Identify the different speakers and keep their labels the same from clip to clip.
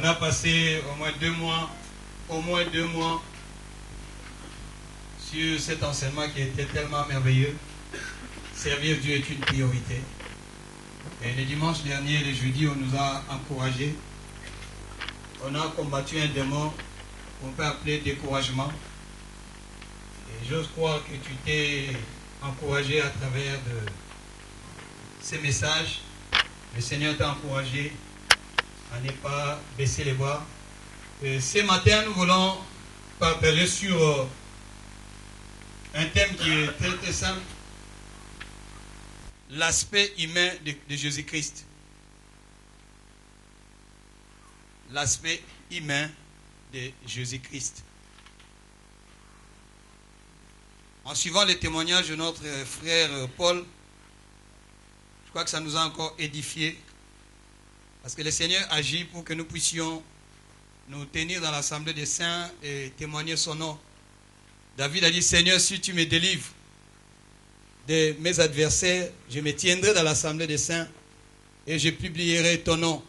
Speaker 1: a passé au moins deux mois sur cet enseignement qui était tellement merveilleux. Servir Dieu est une priorité. Et le dimanche dernier, le jeudi, on nous a encouragés. On a combattu un démon qu'on peut appeler découragement. Et j'ose croire que tu t'es encouragé à travers de ces messages. Le Seigneur t'a encouragé à ne pas baisser les bras. Et ce matin, nous voulons partager sur un thème qui est très très simple. L'aspect humain de Jésus-Christ. L'aspect humain de Jésus-Christ. En suivant les témoignages de notre frère Paul, je crois que ça nous a encore édifiés. Parce que le Seigneur agit pour que nous puissions nous tenir dans l'assemblée des saints et témoigner son nom. David a dit, Seigneur, si tu me délivres de mes adversaires, je me tiendrai dans l'assemblée des saints et je publierai ton nom.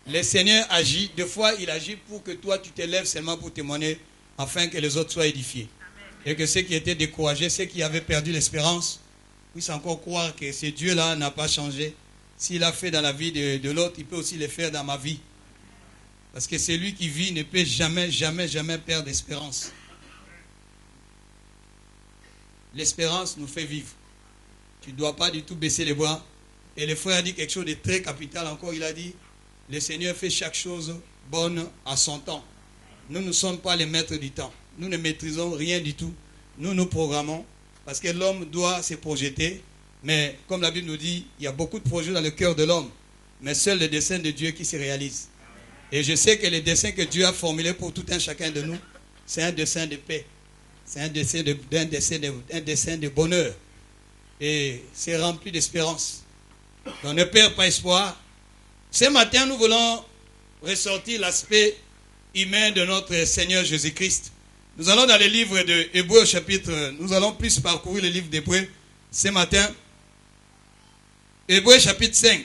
Speaker 1: Le Seigneur agit, des fois il agit pour que toi tu t'élèves seulement pour témoigner, afin que les autres soient édifiés. Amen. Et que ceux qui étaient découragés, ceux qui avaient perdu l'espérance, puissent encore croire que ce Dieu-là n'a pas changé. S'il a fait dans la vie de l'autre, il peut aussi le faire dans ma vie. Parce que celui qui vit ne peut jamais, jamais, jamais perdre l'espérance. L'espérance nous fait vivre. Tu ne dois pas du tout baisser les bras. Et le frère a dit quelque chose de très capital encore. Il a dit, le Seigneur fait chaque chose bonne à son temps. Nous ne sommes pas les maîtres du temps. Nous ne maîtrisons rien du tout. Nous nous programmons. Parce que l'homme doit se projeter. Mais comme la Bible nous dit, il y a beaucoup de projets dans le cœur de l'homme. Mais seul le dessein de Dieu qui se réalise. Et je sais que le dessein que Dieu a formulé pour tout un chacun de nous, c'est un dessein de paix. C'est un dessein de bonheur. Et c'est rempli d'espérance. On ne perd pas espoir. Ce matin, nous voulons ressortir l'aspect humain de notre Seigneur Jésus-Christ. Nous allons dans le livre de Hébreux chapitre, nous allons plus parcourir le livre d'Hébreux ce matin. Hébreux chapitre 5.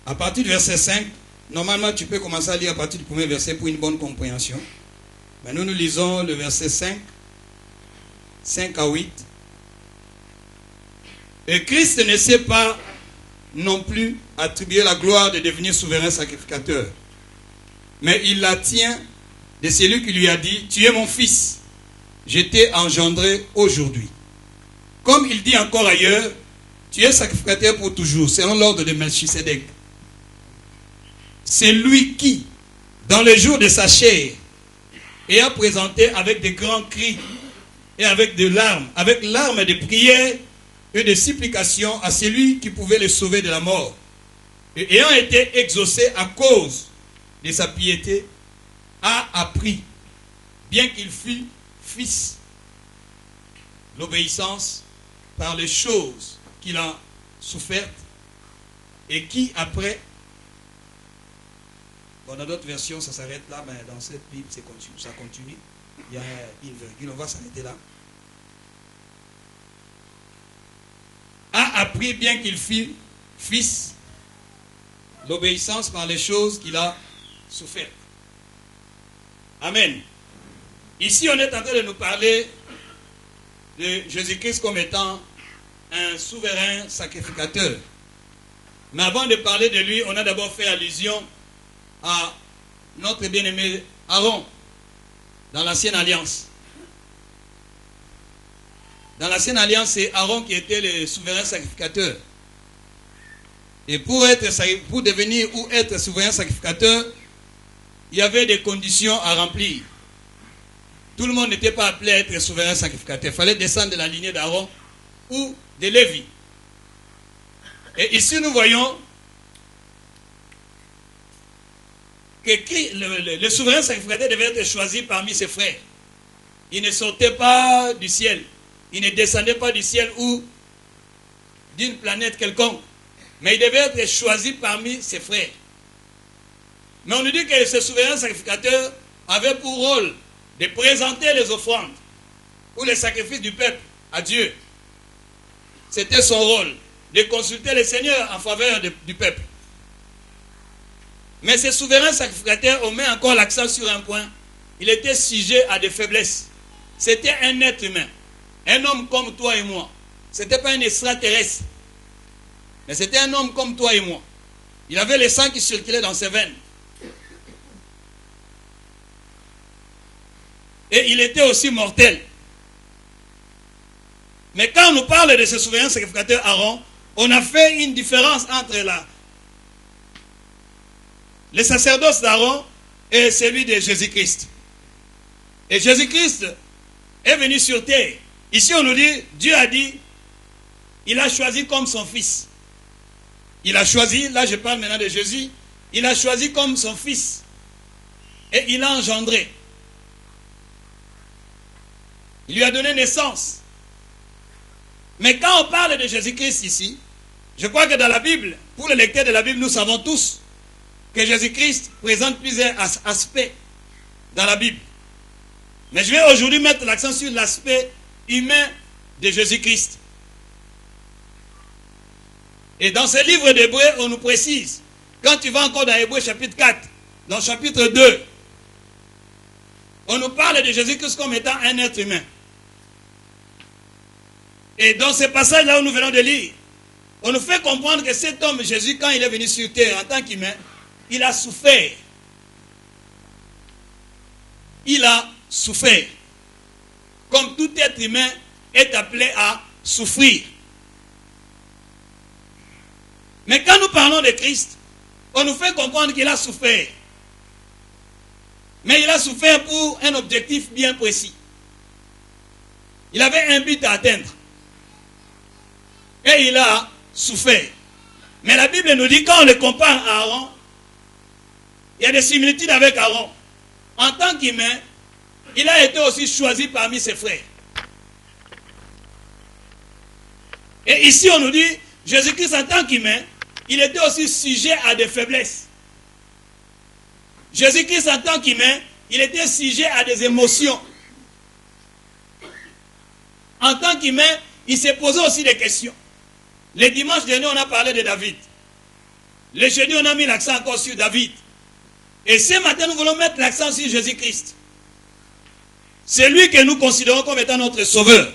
Speaker 1: À partir du verset 5, normalement tu peux commencer à lire à partir du premier verset pour une bonne compréhension. Mais nous lisons le verset 5 à 8. Et Christ ne s'est pas non plus attribué la gloire de devenir souverain sacrificateur. Mais il la tient de celui qui lui a dit, tu es mon fils, je t'ai engendré aujourd'hui. Comme il dit encore ailleurs, tu es sacrificateur pour toujours, selon l'ordre de Melchisédek. C'est lui qui, dans le jour de sa chair, et a présenté avec de grands cris et avec de larmes, avec larmes de prière et de supplication à celui qui pouvait le sauver de la mort. Et ayant été exaucé à cause de sa piété, a appris, bien qu'il fût fils, l'obéissance par les choses qu'il a souffertes et qui après, bon, dans d'autres versions ça s'arrête là, mais dans cette Bible ça continue, il y a une virgule, on va s'arrêter là. A appris bien qu'il fût fils, l'obéissance par les choses qu'il a souffertes. Amen. Ici, on est en train de nous parler de Jésus-Christ comme étant un souverain sacrificateur. Mais avant de parler de lui, on a d'abord fait allusion à notre bien-aimé Aaron dans l'Ancienne Alliance. Dans l'Ancienne Alliance, c'est Aaron qui était le souverain sacrificateur. Et pour devenir ou être souverain sacrificateur, il y avait des conditions à remplir. Tout le monde n'était pas appelé à être souverain sacrificateur. Il fallait descendre de la lignée d'Aaron ou de Lévi. Et ici, nous voyons que le souverain sacrificateur devait être choisi parmi ses frères. Il ne sortait pas du ciel. Il ne descendait pas du ciel ou d'une planète quelconque. Mais il devait être choisi parmi ses frères. Mais on nous dit que ce souverain sacrificateur avait pour rôle de présenter les offrandes ou les sacrifices du peuple à Dieu. C'était son rôle, de consulter le Seigneur en faveur du peuple. Mais ce souverain sacrificateur, on met encore l'accent sur un point. Il était sujet à des faiblesses. C'était un être humain. Un homme comme toi et moi. Ce n'était pas un extraterrestre. Mais c'était un homme comme toi et moi. Il avait le sang qui circulait dans ses veines. Et il était aussi mortel. Mais quand on nous parle de ce souverain sacrificateur Aaron, on a fait une différence entre le sacerdoce d'Aaron et celui de Jésus-Christ. Et Jésus-Christ est venu sur terre. Ici on nous dit, Dieu a dit, il a choisi comme son fils. Il a choisi, là je parle maintenant de Jésus, il a choisi comme son fils. Et il a engendré. Il lui a donné naissance. Mais quand on parle de Jésus-Christ ici, je crois que dans la Bible, pour les lecteurs de la Bible, nous savons tous que Jésus-Christ présente plusieurs aspects dans la Bible. Mais je vais aujourd'hui mettre l'accent sur l'aspect humain de Jésus-Christ. Et dans ce livre d'Hébreux, on nous précise, quand tu vas encore dans Hébreux chapitre 4, dans chapitre 2, on nous parle de Jésus-Christ comme étant un être humain. Et dans ce passage-là où nous venons de lire, on nous fait comprendre que cet homme Jésus, quand il est venu sur terre en tant qu'humain, il a souffert. Il a souffert. Comme tout être humain est appelé à souffrir. Mais quand nous parlons de Christ, on nous fait comprendre qu'il a souffert. Mais il a souffert pour un objectif bien précis. Il avait un but à atteindre. Et il a souffert. Mais la Bible nous dit, quand on le compare à Aaron, il y a des similitudes avec Aaron. En tant qu'humain, il a été aussi choisi parmi ses frères. Et ici on nous dit, Jésus-Christ en tant qu'humain, il était aussi sujet à des faiblesses. Jésus-Christ en tant qu'humain, il était sujet à des émotions. En tant qu'humain, il s'est posé aussi des questions. Le dimanche dernier, on a parlé de David. Le jeudi, on a mis l'accent encore sur David. Et ce matin, nous voulons mettre l'accent sur Jésus-Christ. C'est lui que nous considérons comme étant notre sauveur.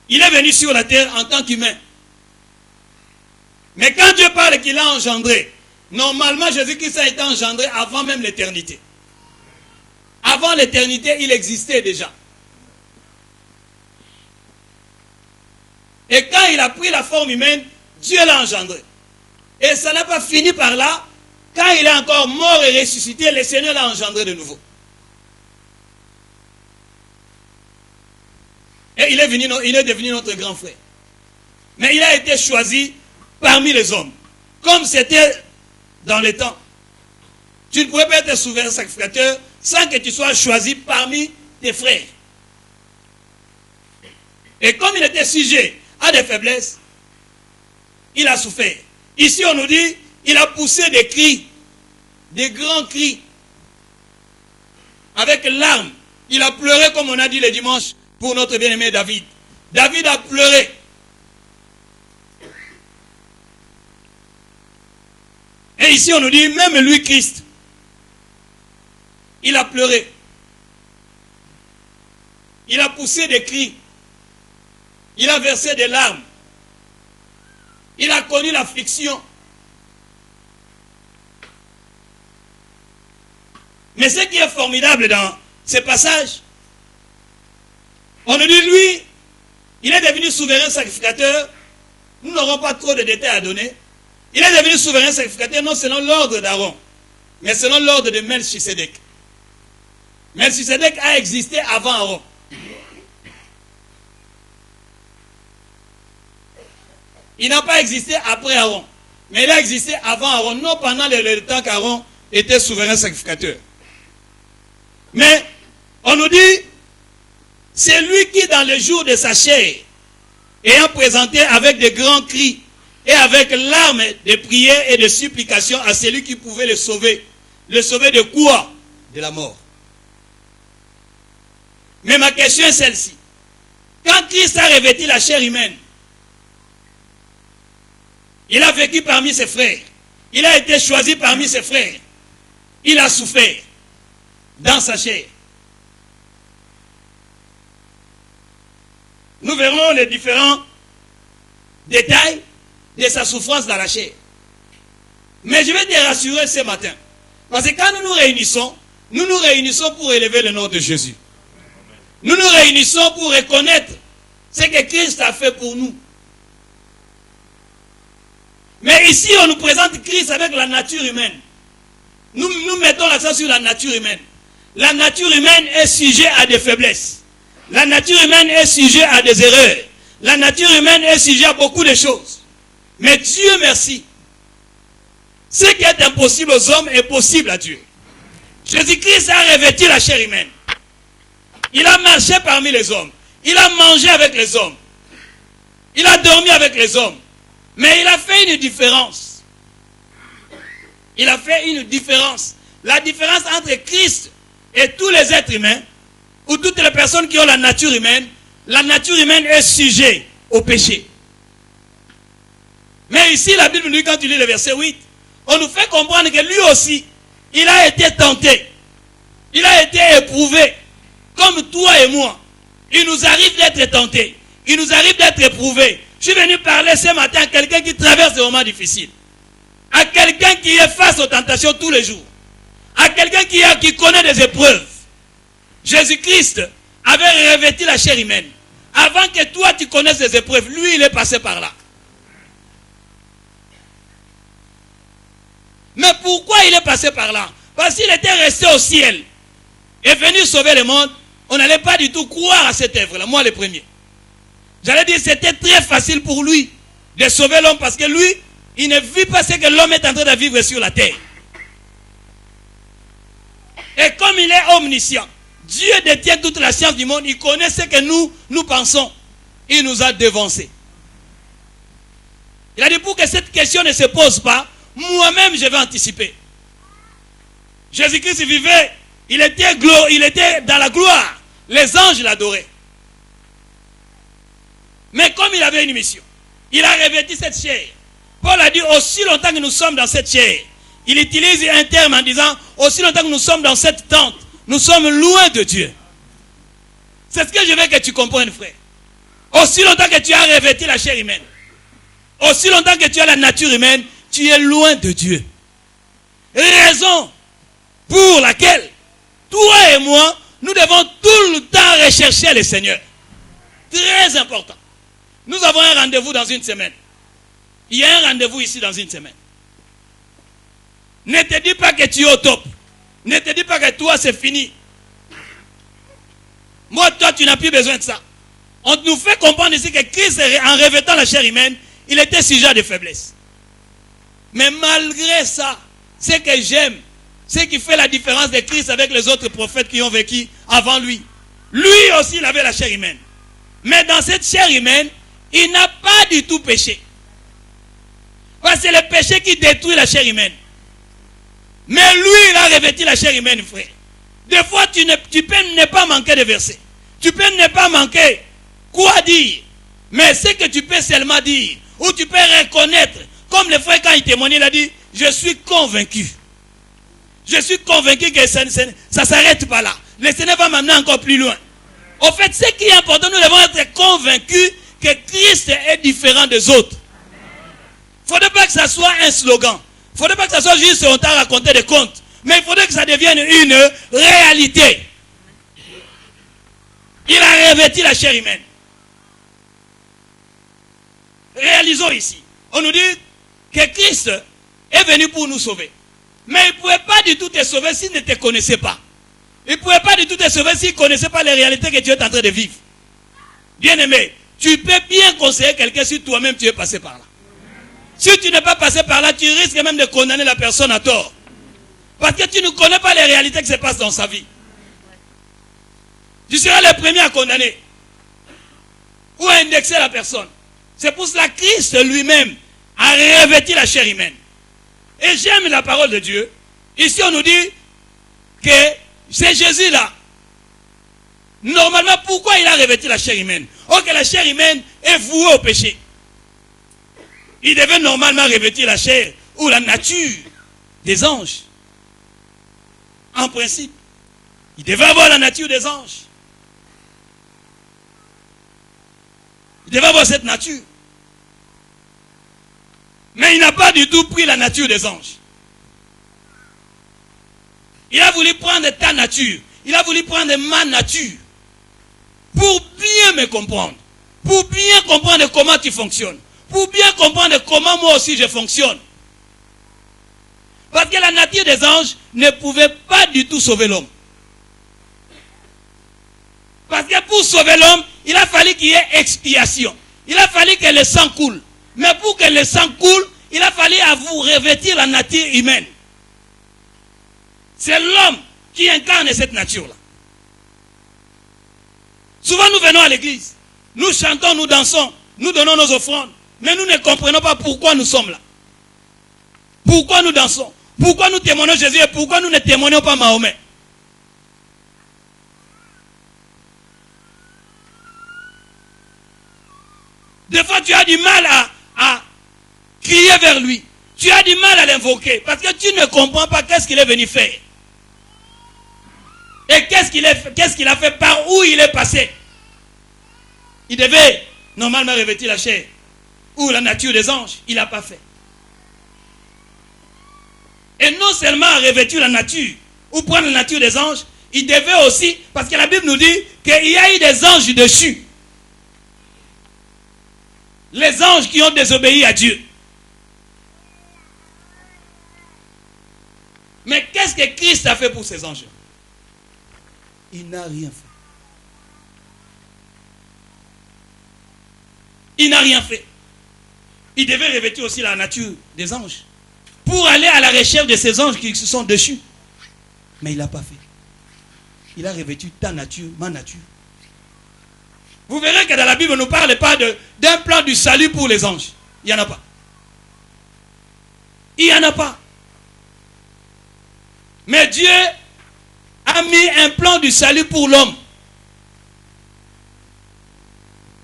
Speaker 1: Il est venu sur la terre en tant qu'humain. Mais quand Dieu parle qu'il a engendré, normalement Jésus-Christ a été engendré avant même l'éternité. Avant l'éternité, il existait déjà. Et quand il a pris la forme humaine, Dieu l'a engendré. Et ça n'a pas fini par là. Quand il est encore mort et ressuscité, le Seigneur l'a engendré de nouveau. Et il est devenu notre grand frère. Mais il a été choisi parmi les hommes. Comme c'était dans les temps. Tu ne pouvais pas être souverain sacrificateur sans que tu sois choisi parmi tes frères. Et comme il était sujet à des faiblesses, il a souffert. Ici on nous dit, il a poussé des cris, des grands cris, avec larmes. Il a pleuré comme on a dit le dimanche pour notre bien-aimé David. David a pleuré. Et ici on nous dit, même lui Christ, il a pleuré. Il a poussé des cris. Il a versé des larmes. Il a connu l'affliction. Mais ce qui est formidable dans ce passage, on nous dit, lui, il est devenu souverain sacrificateur. Nous n'aurons pas trop de détails à donner. Il est devenu souverain sacrificateur non selon l'ordre d'Aaron, mais selon l'ordre de Melchisédek. Melchisédek a existé avant Aaron. Il n'a pas existé après Aaron, mais il a existé avant Aaron, non pendant le temps qu'Aaron était souverain sacrificateur. Mais on nous dit, c'est lui qui dans le jour de sa chair, ayant présenté avec de grands cris et avec larmes de prières et de supplications à celui qui pouvait le sauver. Le sauver de quoi? De la mort. Mais ma question est celle-ci. Quand Christ a revêtu la chair humaine, il a vécu parmi ses frères. Il a été choisi parmi ses frères. Il a souffert dans sa chair. Nous verrons les différents détails de sa souffrance dans la chair. Mais je vais te rassurer ce matin. Parce que quand nous nous réunissons pour élever le nom de Jésus. Nous nous réunissons pour reconnaître ce que Christ a fait pour nous. Mais ici, on nous présente Christ avec la nature humaine. Nous mettons l'accent sur la nature humaine. La nature humaine est sujet à des faiblesses. La nature humaine est sujet à des erreurs. La nature humaine est sujet à beaucoup de choses. Mais Dieu merci. Ce qui est impossible aux hommes est possible à Dieu. Jésus-Christ a revêtu la chair humaine. Il a marché parmi les hommes. Il a mangé avec les hommes. Il a dormi avec les hommes. Mais il a fait une différence. Il a fait une différence. La différence entre Christ et tous les êtres humains, ou toutes les personnes qui ont la nature humaine est sujet au péché. Mais ici, la Bible nous dit, quand tu lis le verset 8, on nous fait comprendre que lui aussi, il a été tenté. Il a été éprouvé, comme toi et moi. Il nous arrive d'être tenté. Il nous arrive d'être éprouvé. Je suis venu parler ce matin à quelqu'un qui traverse des moments difficiles. À quelqu'un qui est face aux tentations tous les jours. À quelqu'un qui connaît des épreuves. Jésus-Christ avait revêtu la chair humaine. Avant que toi tu connaisses des épreuves, lui il est passé par là. Mais pourquoi il est passé par là? Parce qu'il était resté au ciel et venu sauver le monde. On n'allait pas du tout croire à cette œuvre-là, moi le premier. J'allais dire c'était très facile pour lui de sauver l'homme parce que lui, il ne vit pas ce que l'homme est en train de vivre sur la terre. Et comme il est omniscient, Dieu détient toute la science du monde, il connaît ce que nous pensons. Il nous a devancés. Il a dit pour que cette question ne se pose pas, moi-même je vais anticiper. Jésus-Christ vivait, il était dans la gloire. Les anges l'adoraient. Mais comme il avait une mission, il a revêtu cette chair. Paul a dit aussi longtemps que nous sommes dans cette chair. Il utilise un terme en disant aussi longtemps que nous sommes dans cette tente, nous sommes loin de Dieu. C'est ce que je veux que tu comprennes, frère. Aussi longtemps que tu as revêtu la chair humaine, aussi longtemps que tu as la nature humaine, tu es loin de Dieu. Raison pour laquelle toi et moi, nous devons tout le temps rechercher le Seigneur. Très important. Nous avons un rendez-vous dans une semaine. Il y a un rendez-vous ici dans une semaine. Ne te dis pas que tu es au top. Ne te dis pas que toi c'est fini. Moi, toi, tu n'as plus besoin de ça. On nous fait comprendre ici que Christ, en revêtant la chair humaine, il était sujet à des faiblesses. Mais malgré ça, ce que j'aime, ce qui fait la différence de Christ avec les autres prophètes qui ont vécu avant lui. Lui aussi, il avait la chair humaine. Mais dans cette chair humaine, il n'a pas du tout péché. Parce que c'est le péché qui détruit la chair humaine. Mais lui, il a revêtu la chair humaine, frère. Des fois, tu peux ne pas manquer de versets. Tu peux ne pas manquer quoi dire. Mais ce que tu peux seulement dire, ou tu peux reconnaître, comme le frère quand il témoignait, il a dit, je suis convaincu. Je suis convaincu que ça ne s'arrête pas là. Le Seigneur va m'amener encore plus loin. En fait, ce qui est important, nous devons être convaincus que Christ est différent des autres. Il ne faudrait pas que ça soit un slogan. Il ne faudrait pas que ça soit juste on t'a raconté des contes. Mais il faudrait que ça devienne une réalité. Il a revêtu la chair humaine. Réalisons ici. On nous dit que Christ est venu pour nous sauver. Mais il ne pouvait pas du tout te sauver s'il ne te connaissait pas. Il ne pouvait pas du tout te sauver s'il ne connaissait pas les réalités que tu es en train de vivre. Bien aimé, tu peux bien conseiller quelqu'un si toi-même tu es passé par là. Si tu n'es pas passé par là, tu risques même de condamner la personne à tort. Parce que tu ne connais pas les réalités qui se passent dans sa vie. Tu seras le premier à condamner. Ou à indexer la personne. C'est pour cela que Christ lui-même a revêtu la chair humaine. Et j'aime la parole de Dieu. Ici on nous dit que c'est Jésus-là. Normalement, pourquoi il a revêtu la chair humaine? Or que la chair humaine est vouée au péché. Il devait normalement revêtir la chair ou la nature des anges. En principe, il devait avoir la nature des anges. Il devait avoir cette nature. Mais il n'a pas du tout pris la nature des anges. Il a voulu prendre ta nature. Il a voulu prendre ma nature. Pour bien me comprendre. Pour bien comprendre comment tu fonctionnes. Pour bien comprendre comment moi aussi je fonctionne. Parce que la nature des anges ne pouvait pas du tout sauver l'homme. Parce que pour sauver l'homme, il a fallu qu'il y ait expiation. Il a fallu que le sang coule. Mais pour que le sang coule, il a fallu à vous revêtir la nature humaine. C'est l'homme qui incarne cette nature-là. Souvent nous venons à l'église. Nous chantons, nous dansons, nous donnons nos offrandes. Mais nous ne comprenons pas pourquoi nous sommes là. Pourquoi nous dansons? Pourquoi nous témoignons Jésus et pourquoi nous ne témoignons pas Mahomet? Des fois, tu as du mal à crier vers lui. Tu as du mal à l'invoquer parce que tu ne comprends pas qu'est-ce qu'il est venu faire. Et qu'est-ce qu'il a fait, par où il est passé. Il devait normalement revêtir la chair ou la nature des anges. Il n'a pas fait. Et non seulement revêtir la nature ou prendre la nature des anges, il devait aussi, parce que la Bible nous dit qu'il y a eu des anges dessus. Les anges qui ont désobéi à Dieu. Mais qu'est-ce que Christ a fait pour ces anges? Il n'a rien fait. Il n'a rien fait. Il devait revêtir aussi la nature des anges pour aller à la recherche de ces anges qui se sont dessus. Mais il n'a pas fait. Il a revêtu ta nature, ma nature. Vous verrez que dans la Bible, on ne nous parle pas d'un plan du salut pour les anges. Il n'y en a pas. Il n'y en a pas. Mais Dieu a mis un plan du salut pour l'homme.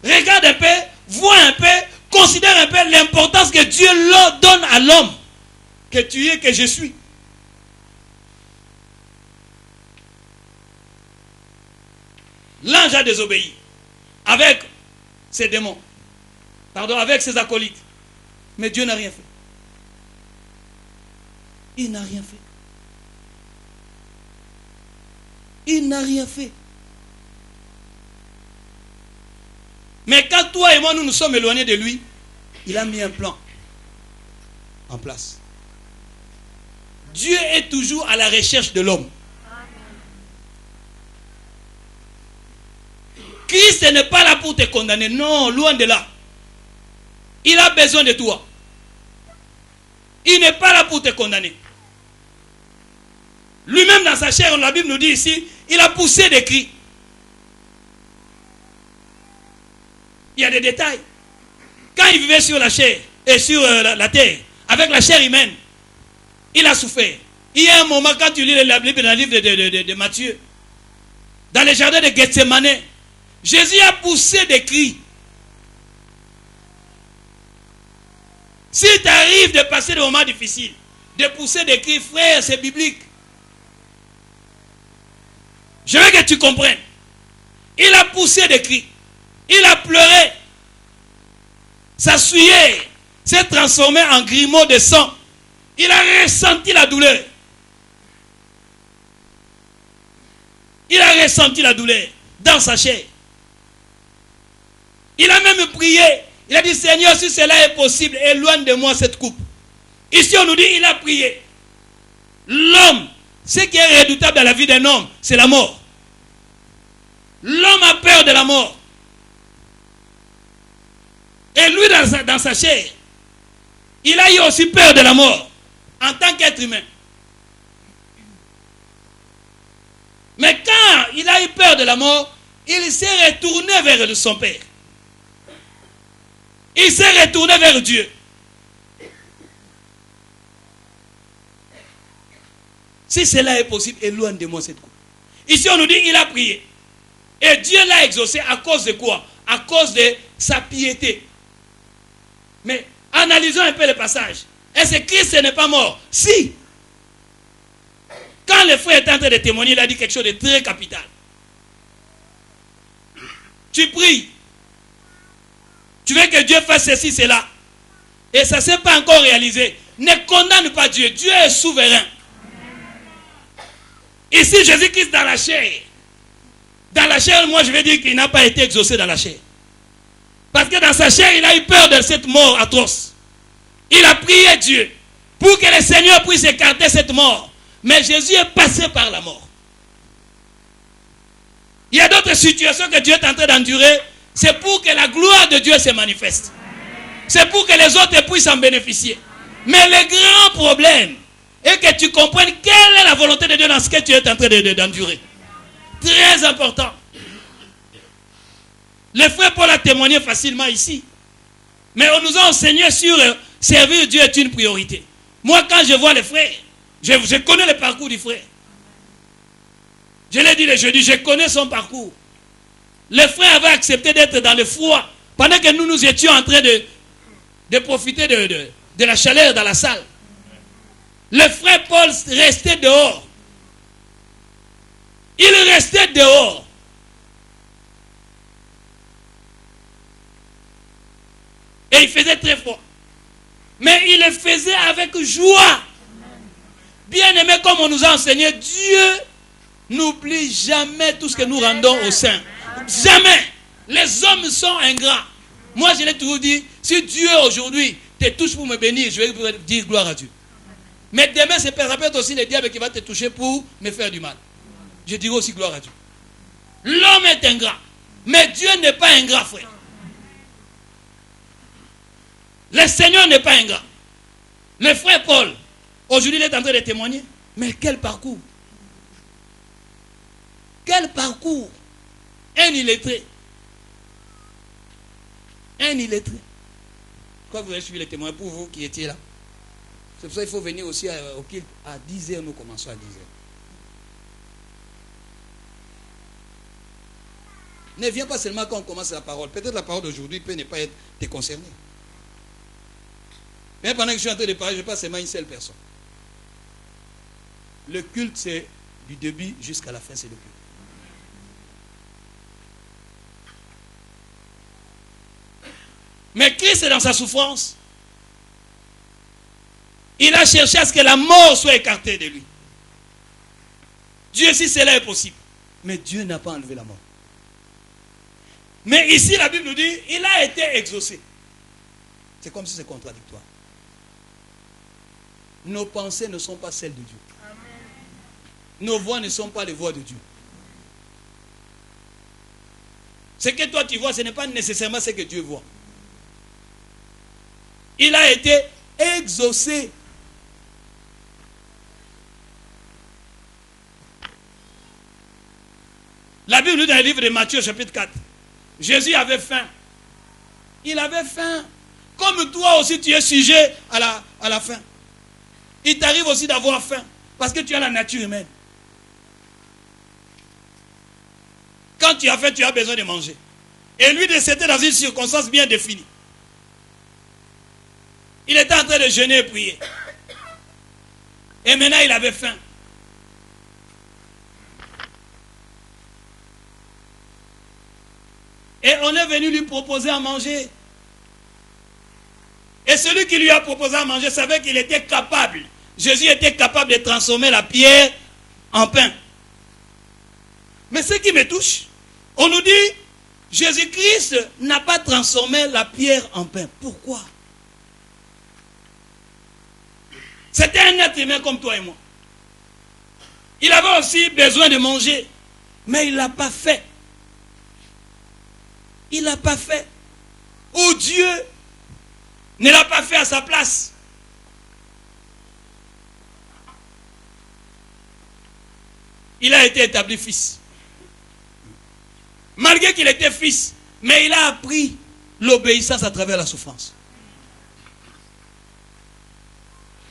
Speaker 1: Regarde un peu, vois un peu, considère un peu l'importance que Dieu leur donne à l'homme. Que tu es, que je suis. L'ange a désobéi avec ses démons, avec ses acolytes. Mais Dieu n'a rien fait. Il n'a rien fait. Il n'a rien fait. Mais quand toi et moi nous nous sommes éloignés de lui, il a mis un plan en place. Dieu est toujours à la recherche de l'homme. Christ n'est pas là pour te condamner. Non, loin de là. Il a besoin de toi. Il n'est pas là pour te condamner. Lui-même dans sa chair, la Bible nous dit ici, il a poussé des cris. Il y a des détails. Quand il vivait sur la chair et sur la terre, avec la chair humaine, il a souffert. Il y a un moment, quand tu lis la Bible dans le livre de Matthieu, dans le jardin de Gethsemane, Jésus a poussé des cris. S'il t'arrive de passer des moments difficiles, de pousser des cris, frère, c'est biblique. Je veux que tu comprennes. Il a poussé des cris. Il a pleuré. Sa sueur s'est transformée en grumeaux de sang. Il a ressenti la douleur. Il a ressenti la douleur dans sa chair. Il a même prié. Il a dit, Seigneur, si cela est possible, éloigne de moi cette coupe. Ici, on nous dit, il a prié. L'homme, ce qui est redoutable dans la vie d'un homme, c'est la mort. L'homme a peur de la mort. Et lui, dans sa chair, il a eu aussi peur de la mort, en tant qu'être humain. Mais quand il a eu peur de la mort, il s'est retourné vers son Père. Il s'est retourné vers Dieu. Si cela est possible, éloigne de moi cette coupe. Ici, on nous dit qu'il a prié. Et Dieu l'a exaucé à cause de quoi? À cause de sa piété. Mais analysons un peu le passage. Est-ce que Christ n'est pas mort? Si. Quand le frère est en train de témoigner, il a dit quelque chose de très capital. Tu pries. Tu veux que Dieu fasse ceci, cela. Et ça ne s'est pas encore réalisé. Ne condamne pas Dieu. Dieu est souverain. Ici, Jésus-Christ dans la chair. Dans la chair, moi je vais dire qu'il n'a pas été exaucé dans la chair. Parce que dans sa chair, il a eu peur de cette mort atroce. Il a prié Dieu pour que le Seigneur puisse écarter cette mort. Mais Jésus est passé par la mort. Il y a d'autres situations que Dieu est en train d'endurer. C'est pour que la gloire de Dieu se manifeste. C'est pour que les autres puissent en bénéficier. Mais le grand problème est que tu comprennes quelle est la volonté de Dieu dans ce que tu es en train d'endurer. Très important. Le frère Paul a témoigné facilement ici. Mais on nous a enseigné sur servir Dieu est une priorité. Moi, quand je vois les frères, je connais le parcours du frère. Je l'ai dit le jeudi, je connais son parcours. Le frère avait accepté d'être dans le froid pendant que nous étions en train de profiter de la chaleur dans la salle. Le frère Paul restait dehors. Il restait dehors. Et il faisait très froid. Mais il le faisait avec joie. Bien aimé, comme on nous a enseigné, Dieu n'oublie jamais tout ce que nous rendons au sein. Jamais. Les hommes sont ingrats. Moi, je l'ai toujours dit, si Dieu aujourd'hui te touche pour me bénir, je vais dire gloire à Dieu. Mais demain, ça peut être aussi le diable qui va te toucher pour me faire du mal. Je dirai aussi gloire à Dieu. L'homme est ingrat. Mais Dieu n'est pas ingrat, frère. Le Seigneur n'est pas ingrat. Le frère Paul, aujourd'hui, il est en train de témoigner. Mais quel parcours! Quel parcours! Un illettré. Un illettré. Quoi, vous avez suivi les témoins pour vous qui étiez là? C'est pour ça qu'il faut venir aussi au culte à 10h, nous commençons à 10h. Ne viens pas seulement quand on commence la parole. Peut-être la parole d'aujourd'hui peut ne pas te concerner. Mais pendant que je suis en train de parler, je ne passe seulement une seule personne. Le culte, c'est du début jusqu'à la fin, c'est le culte. Mais Christ, dans sa souffrance, il a cherché à ce que la mort soit écartée de lui. Dieu, si cela est possible. Mais Dieu n'a pas enlevé la mort. Mais ici, la Bible nous dit, il a été exaucé. C'est comme si c'est contradictoire. Nos pensées ne sont pas celles de Dieu. Amen. Nos voix ne sont pas les voix de Dieu. Ce que toi tu vois, ce n'est pas nécessairement ce que Dieu voit. Il a été exaucé. La Bible nous dit dans le livre de Matthieu, chapitre 4. Jésus avait faim. Il avait faim. Comme toi aussi, tu es sujet à la faim. Il t'arrive aussi d'avoir faim. Parce que tu as la nature humaine. Quand tu as faim, tu as besoin de manger. Et lui, c'était dans une circonstance bien définie. Il était en train de jeûner et prier. Et maintenant, il avait faim. Et on est venu lui proposer à manger. Et celui qui lui a proposé à manger savait qu'il était capable. Jésus était capable de transformer la pierre en pain. Mais ce qui me touche, on nous dit, Jésus-Christ n'a pas transformé la pierre en pain. Pourquoi? C'était un être humain comme toi et moi. Il avait aussi besoin de manger, mais il ne l'a pas fait. Il ne l'a pas fait. Ou Dieu ne l'a pas fait à sa place. Il a été établi fils. Malgré qu'il était fils, mais il a appris l'obéissance à travers la souffrance.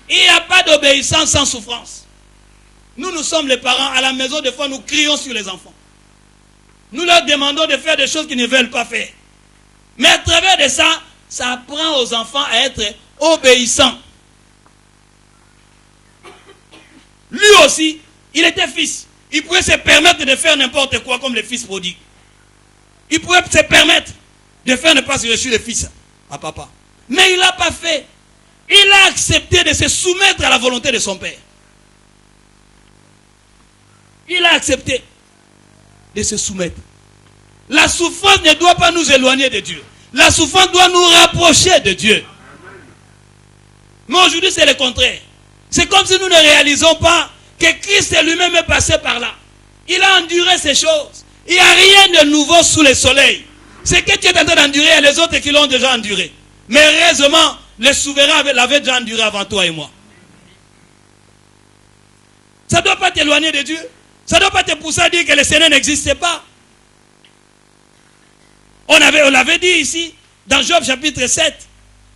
Speaker 1: Il n'y a pas d'obéissance sans souffrance. Nous sommes les parents. À la maison, des fois, nous crions sur les enfants. Nous leur demandons de faire des choses qu'ils ne veulent pas faire. Mais à travers de ça, ça apprend aux enfants à être obéissants. Lui aussi, il était fils. Il pouvait se permettre de faire n'importe quoi comme le fils prodigue. Il pouvait se permettre de faire n'importe quoi. Je suis le fils à papa. Mais il n'a pas fait. Il a accepté de se soumettre à la volonté de son père. Il a accepté de se soumettre. La souffrance ne doit pas nous éloigner de Dieu. La souffrance doit nous rapprocher de Dieu. Mais aujourd'hui, c'est le contraire. C'est comme si nous ne réalisons pas que Christ lui-même est passé par là. Il a enduré ces choses. Il n'y a rien de nouveau sous le soleil. Ce que tu es en train d'endurer, il y a les autres qui l'ont déjà enduré. Mais heureusement, le souverain l'avait déjà enduré avant toi et moi. Ça ne doit pas t'éloigner de Dieu. Ça ne doit pas te pousser à dire que le Seigneur n'existe pas. On l'avait dit ici, dans Job chapitre 7.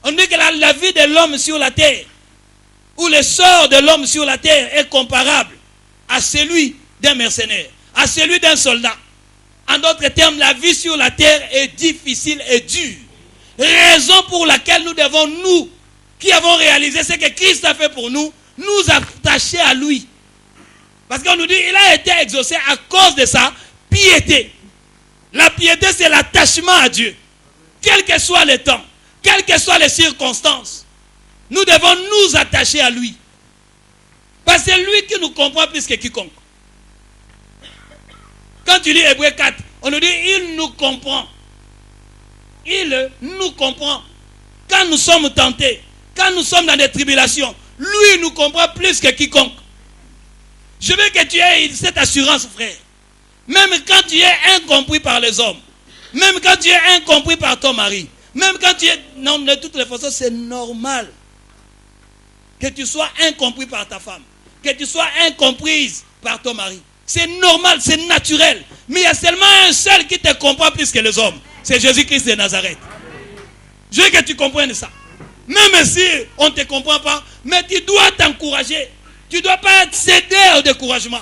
Speaker 1: On dit que la vie de l'homme sur la terre, ou le sort de l'homme sur la terre est comparable à celui d'un mercenaire, à celui d'un soldat. En d'autres termes, la vie sur la terre est difficile et dure. Raison pour laquelle nous devons, nous, qui avons réalisé ce que Christ a fait pour nous, nous attacher à lui. Parce qu'on nous dit, il a été exaucé à cause de sa piété. La piété, c'est l'attachement à Dieu. Quel que soit le temps, quelles que soient les circonstances, nous devons nous attacher à lui. Parce que c'est lui qui nous comprend plus que quiconque. Quand tu lis Hébreux 4, on nous dit, il nous comprend. Il nous comprend. Quand nous sommes tentés, quand nous sommes dans des tribulations, lui nous comprend plus que quiconque. Je veux que tu aies cette assurance, frère. Même quand tu es incompris par les hommes, même quand tu es incompris par ton mari, même quand tu es... Non, de toutes les façons, c'est normal que tu sois incompris par ta femme, que tu sois incomprise par ton mari. C'est normal, c'est naturel. Mais il y a seulement un seul qui te comprend plus que les hommes. C'est Jésus-Christ de Nazareth. Je veux que tu comprennes ça. Même si on ne te comprend pas, mais tu dois t'encourager. Tu ne dois pas céder au découragement.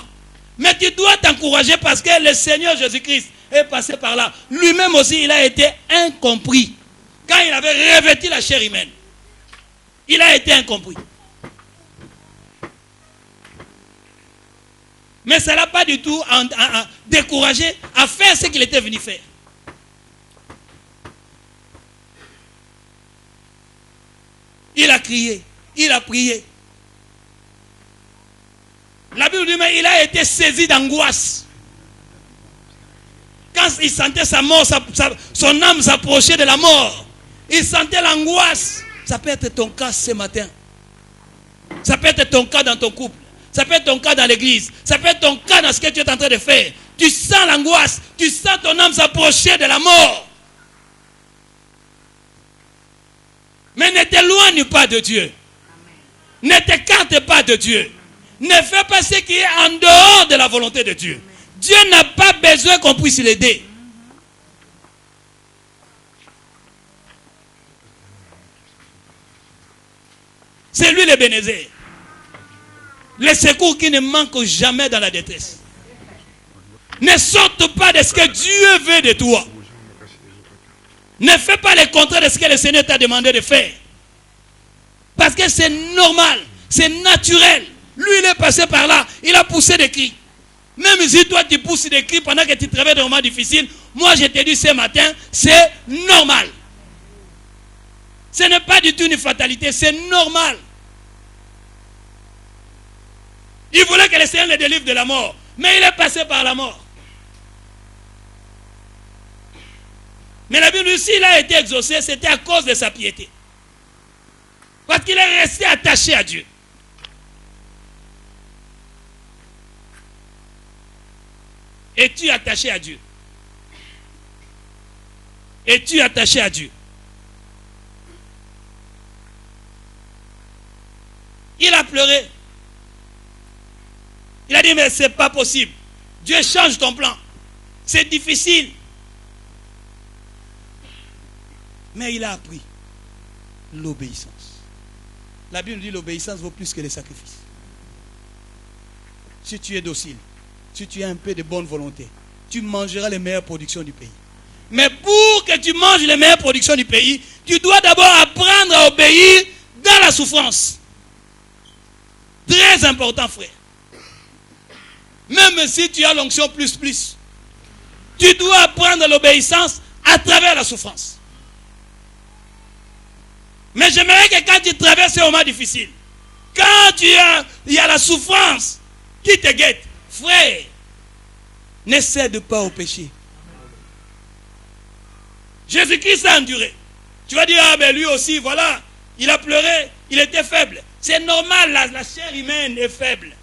Speaker 1: Mais tu dois t'encourager parce que le Seigneur Jésus-Christ est passé par là. Lui-même aussi, il a été incompris. Quand il avait revêtu la chair humaine, il a été incompris. Mais ça ne l'a pas du tout découragé à faire ce qu'il était venu faire. Il a crié, il a prié. La Bible dit, mais il a été saisi d'angoisse. Quand il sentait sa mort, son âme s'approchait de la mort. Il sentait l'angoisse. Ça peut être ton cas ce matin. Ça peut être ton cas dans ton couple. Ça peut être ton cas dans l'église. Ça peut être ton cas dans ce que tu es en train de faire. Tu sens l'angoisse. Tu sens ton âme s'approcher de la mort. Mais ne t'éloigne pas de Dieu. Ne t'écarte pas de Dieu. Ne fais pas ce qui est en dehors de la volonté de Dieu. Dieu n'a pas besoin qu'on puisse l'aider. C'est lui le Bénézé. Le secours qui ne manque jamais dans la détresse. Ne sorte pas de ce que Dieu veut de toi. Ne fais pas le contraire de ce que le Seigneur t'a demandé de faire. Parce que c'est normal, c'est naturel. Lui, il est passé par là, il a poussé des cris. Même si toi, tu pousses des cris pendant que tu traverses des moments difficiles, moi, je te dis ce matin, c'est normal. Ce n'est pas du tout une fatalité, c'est normal. Il voulait que le Seigneur le délivre de la mort, mais il est passé par la mort. Mais la Bible dit, s'il a été exaucé, c'était à cause de sa piété. Parce qu'il est resté attaché à Dieu. Es-tu attaché à Dieu? Es-tu attaché à Dieu? Il a pleuré. Il a dit, mais ce n'est pas possible. Dieu change ton plan. C'est difficile. Mais il a appris l'obéissance. La Bible dit l'obéissance vaut plus que les sacrifices. Si tu es docile, si tu as un peu de bonne volonté, tu mangeras les meilleures productions du pays. Mais pour que tu manges les meilleures productions du pays, tu dois d'abord apprendre à obéir dans la souffrance. Très important, frère. Même si tu as l'onction plus, tu dois apprendre l'obéissance à travers la souffrance. Mais j'aimerais que quand tu traverses un moment difficile, quand il y a la souffrance qui te guette, frère, ne cède pas au péché. Jésus-Christ a enduré. Tu vas dire, ah ben lui aussi, voilà, il a pleuré, il était faible. C'est normal, la chair humaine est faible.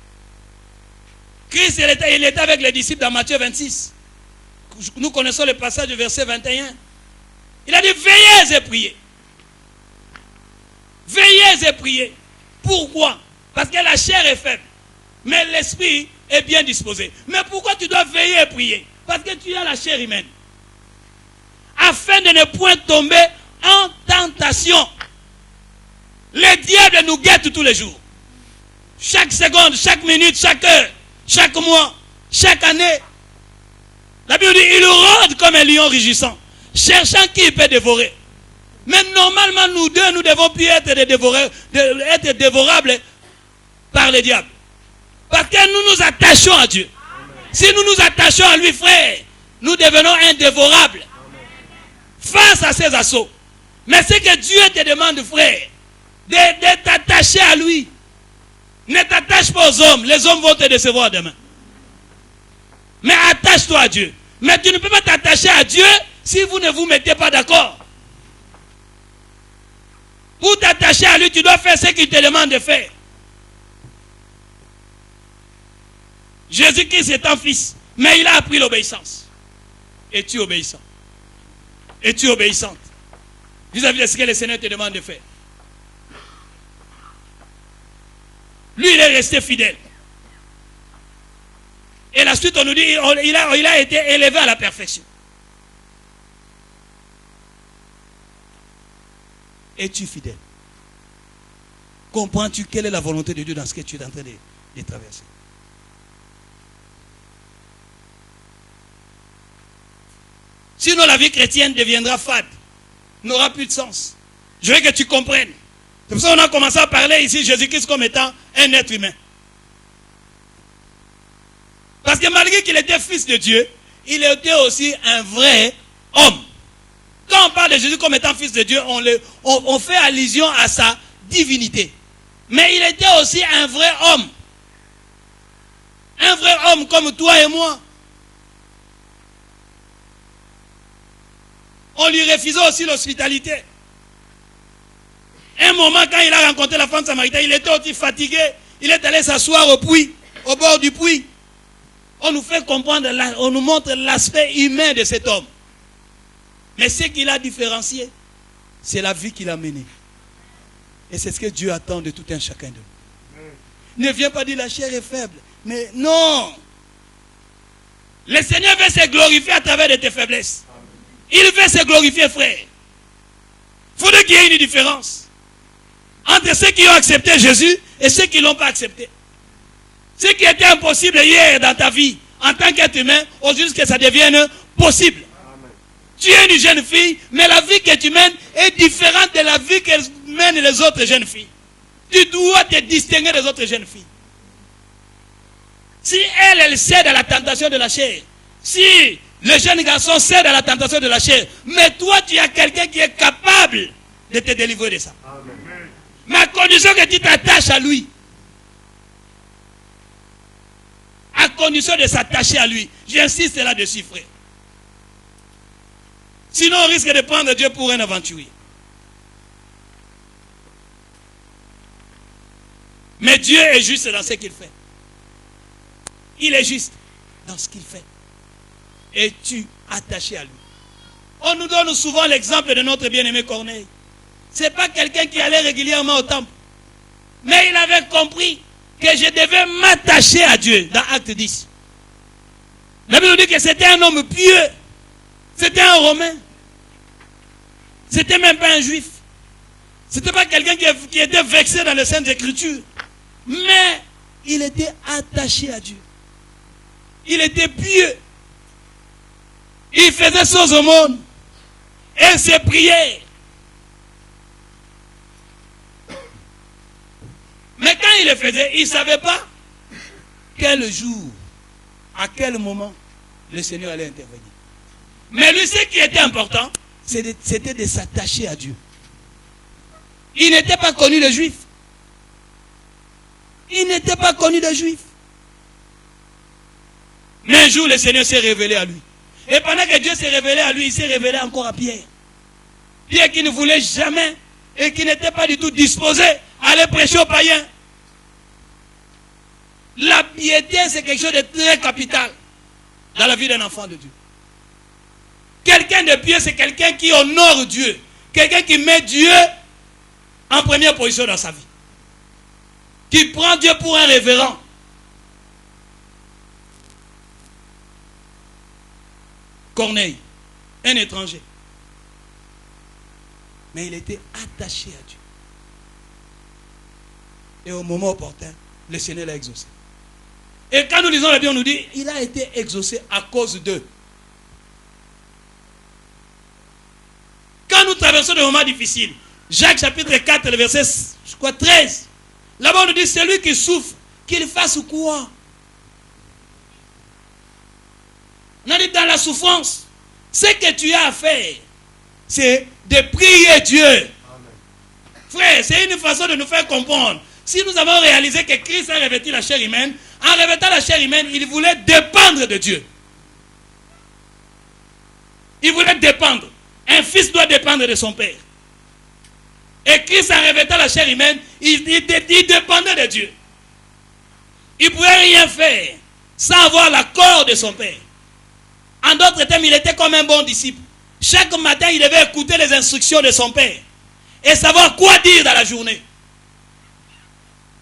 Speaker 1: Christ, il était avec les disciples dans Matthieu 26. Nous connaissons le passage du verset 21. Il a dit, veillez et priez. Veillez et priez. Pourquoi? Parce que la chair est faible. Mais l'esprit est bien disposé. Mais pourquoi tu dois veiller et prier? Parce que tu as la chair humaine. Afin de ne point tomber en tentation. Le diable nous guette tous les jours. Chaque seconde, chaque minute, chaque heure, chaque mois, chaque année. La Bible dit, il rôde comme un lion rugissant, cherchant qui il peut dévorer. Mais normalement, nous deux, nous devons plus être dévorables par le diable. Parce que nous nous attachons à Dieu. Si nous nous attachons à lui, frère, nous devenons indévorables face à ses assauts. Mais ce que Dieu te demande, frère, de t'attacher à lui. Ne t'attache pas aux hommes. Les hommes vont te décevoir demain. Mais attache-toi à Dieu. Mais tu ne peux pas t'attacher à Dieu si vous ne vous mettez pas d'accord. Pour t'attacher à lui, tu dois faire ce qu'il te demande de faire. Jésus-Christ est un fils, mais il a appris l'obéissance. Es-tu obéissant? Es-tu obéissante vis-à-vis de ce que le Seigneur te demande de faire? Lui, il est resté fidèle. Et la suite, on nous dit, il a été élevé à la perfection. Es-tu fidèle? Comprends-tu quelle est la volonté de Dieu dans ce que tu es en train de traverser? Sinon, la vie chrétienne deviendra fade, n'aura plus de sens. Je veux que tu comprennes. C'est pour ça qu'on a commencé à parler ici Jésus-Christ comme étant un être humain. Parce que malgré qu'il était fils de Dieu, il était aussi un vrai homme. Quand on parle de Jésus comme étant fils de Dieu, on fait allusion à sa divinité. Mais il était aussi un vrai homme. Un vrai homme comme toi et moi. On lui refusait aussi l'hospitalité. Un moment, quand il a rencontré la femme samaritaine, il était aussi fatigué. Il est allé s'asseoir au puits, au bord du puits. On nous fait comprendre, on nous montre l'aspect humain de cet homme. Mais ce qu'il a différencié, c'est la vie qu'il a menée. Et c'est ce que Dieu attend de tout un chacun de nous. Ne viens pas dire la chair est faible. Mais non. Le Seigneur veut se glorifier à travers de tes faiblesses. Il veut se glorifier, frère. Il faudrait qu'il y ait une différence entre ceux qui ont accepté Jésus et ceux qui ne l'ont pas accepté. Ce qui était impossible hier dans ta vie, en tant qu'être humain, aujourd'hui que ça devienne possible. Amen. Tu es une jeune fille, mais la vie que tu mènes est différente de la vie que mènent les autres jeunes filles. Tu dois te distinguer des autres jeunes filles. Si elle cède à la tentation de la chair, si le jeune garçon cède à la tentation de la chair, mais toi tu as quelqu'un qui est capable de te délivrer de ça. Amen. Mais à condition que tu t'attaches à lui. À condition de s'attacher à lui. J'insiste là-dessus, frère. Sinon, on risque de prendre Dieu pour un aventurier. Mais Dieu est juste dans ce qu'il fait. Il est juste dans ce qu'il fait. Es-tu attaché à lui? On nous donne souvent l'exemple de notre bien-aimé Corneille. Ce n'est pas quelqu'un qui allait régulièrement au temple. Mais il avait compris que je devais m'attacher à Dieu dans Acte 10. La Bible dit que c'était un homme pieux. C'était un Romain. C'était même pas un Juif. C'était pas quelqu'un qui était vexé dans les Saintes Écritures. Mais il était attaché à Dieu. Il était pieux. Il faisait choses au monde. Et ses prières. Mais quand il le faisait, il ne savait pas quel jour à quel moment le Seigneur allait intervenir. Mais lui, ce qui était important, c'était de s'attacher à Dieu. Il n'était pas connu de Juifs. Il n'était pas connu de Juifs. Mais un jour, le Seigneur s'est révélé à lui. Et pendant que Dieu s'est révélé à lui, il s'est révélé encore à Pierre. Pierre qui ne voulait jamais et qui n'était pas du tout disposé à aller prêcher aux païens. La piété, c'est quelque chose de très capital dans la vie d'un enfant de Dieu. Quelqu'un de pieux, c'est quelqu'un qui honore Dieu. Quelqu'un qui met Dieu en première position dans sa vie. Qui prend Dieu pour un révérend. Corneille, un étranger. Mais il était attaché à Dieu. Et au moment opportun, le Seigneur l'a exaucé. Et quand nous lisons la Bible, on nous dit, il a été exaucé à cause d'eux. Quand nous traversons des moments difficiles, Jacques chapitre 4, le verset 13, là-bas on nous dit, celui qui souffre, qu'il fasse quoi? On a dit dans la souffrance, ce que tu as à faire, c'est de prier Dieu. Amen. Frère, c'est une façon de nous faire comprendre. Si nous avons réalisé que Christ a revêtu la chair humaine, en revêtant la chair humaine, il voulait dépendre de Dieu. Il voulait dépendre. Un fils doit dépendre de son père. Et Christ, en revêtant la chair humaine, il dépendait de Dieu. Il ne pouvait rien faire sans avoir l'accord de son père. En d'autres termes, il était comme un bon disciple. Chaque matin, il devait écouter les instructions de son père et savoir quoi dire dans la journée.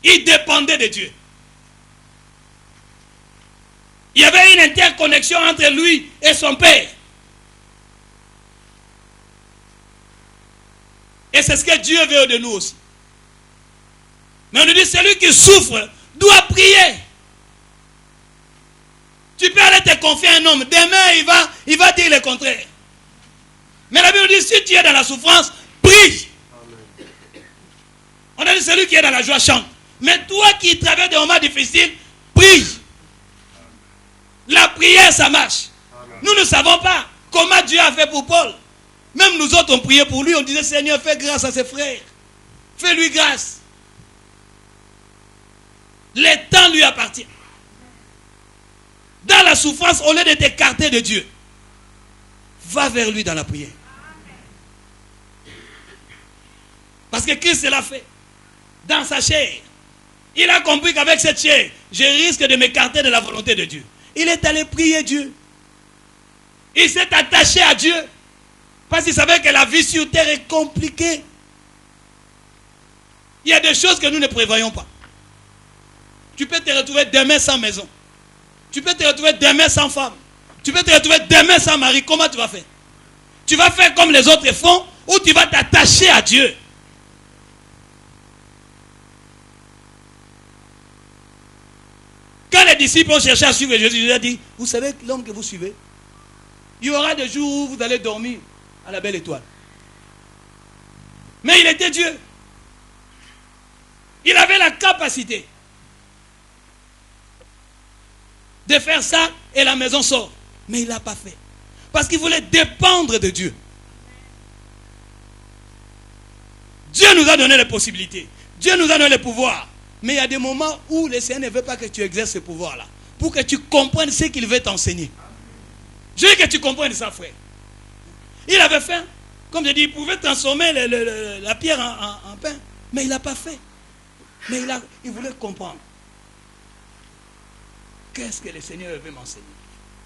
Speaker 1: Il dépendait de Dieu. Il y avait une interconnexion entre lui et son père. Et c'est ce que Dieu veut de nous aussi. Mais on nous dit, celui qui souffre doit prier. Tu peux aller te confier à un homme. Demain, il va dire le contraire. Mais la Bible dit, si tu es dans la souffrance, prie. Amen. On a dit, celui qui est dans la joie chante. Mais toi qui traverses des moments difficiles, prie. La prière, ça marche. Amen. Nous ne savons pas comment Dieu a fait pour Paul. Même nous autres, on priait pour lui. On disait, Seigneur, fais grâce à ses frères. Fais-lui grâce. Le temps lui appartient. Dans la souffrance, au lieu de t'écarter de Dieu, va vers lui dans la prière. Parce que Christ l'a fait. Dans sa chair. Il a compris qu'avec cette chair, je risque de m'écarter de la volonté de Dieu. Il est allé prier Dieu. Il s'est attaché à Dieu. Parce qu'il savait que la vie sur terre est compliquée. Il y a des choses que nous ne prévoyons pas. Tu peux te retrouver demain sans maison. Tu peux te retrouver demain sans femme. Tu peux te retrouver demain sans mari. Comment tu vas faire? Tu vas faire comme les autres font ou tu vas t'attacher à Dieu? Quand les disciples ont cherché à suivre Jésus, Jésus a dit, vous savez l'homme que vous suivez, il y aura des jours où vous allez dormir à la belle étoile. Mais il était Dieu. Il avait la capacité de faire ça et la maison sort. Mais il ne l'a pas fait. Parce qu'il voulait dépendre de Dieu. Dieu nous a donné les possibilités. Dieu nous a donné le pouvoir. Mais il y a des moments où le Seigneur ne veut pas que tu exerces ce pouvoir-là. Pour que tu comprennes ce qu'il veut t'enseigner. Je veux que tu comprennes ça, frère. Il avait faim. Comme je dis, il pouvait transformer la pierre en pain. Mais il ne l'a pas fait. Mais il voulait comprendre. Qu'est-ce que le Seigneur veut m'enseigner?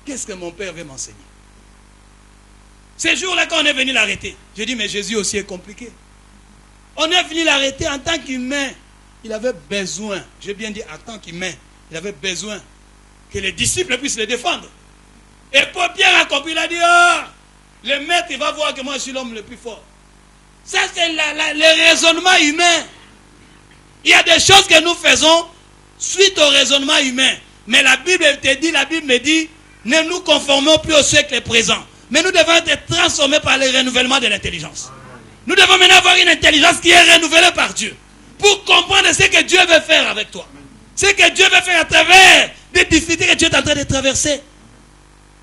Speaker 1: Qu'est-ce que mon Père veut m'enseigner? Ces jours-là, quand on est venu l'arrêter, j'ai dit, mais Jésus aussi est compliqué. On est venu l'arrêter en tant qu'humain. Il avait besoin, j'ai bien dit en tant qu'humain, il avait besoin que les disciples puissent le défendre. Et Paul Pierre a compris, il a dit, le maître, il va voir que moi je suis l'homme le plus fort. Ça, c'est le raisonnement humain. Il y a des choses que nous faisons suite au raisonnement humain. Mais la Bible te dit, la Bible me dit, ne nous conformons plus au siècle présent. Mais nous devons être transformés par le renouvellement de l'intelligence. Nous devons maintenant avoir une intelligence qui est renouvelée par Dieu. Pour comprendre ce que Dieu veut faire avec toi. Ce que Dieu veut faire à travers des difficultés que Dieu est en train de de traverser.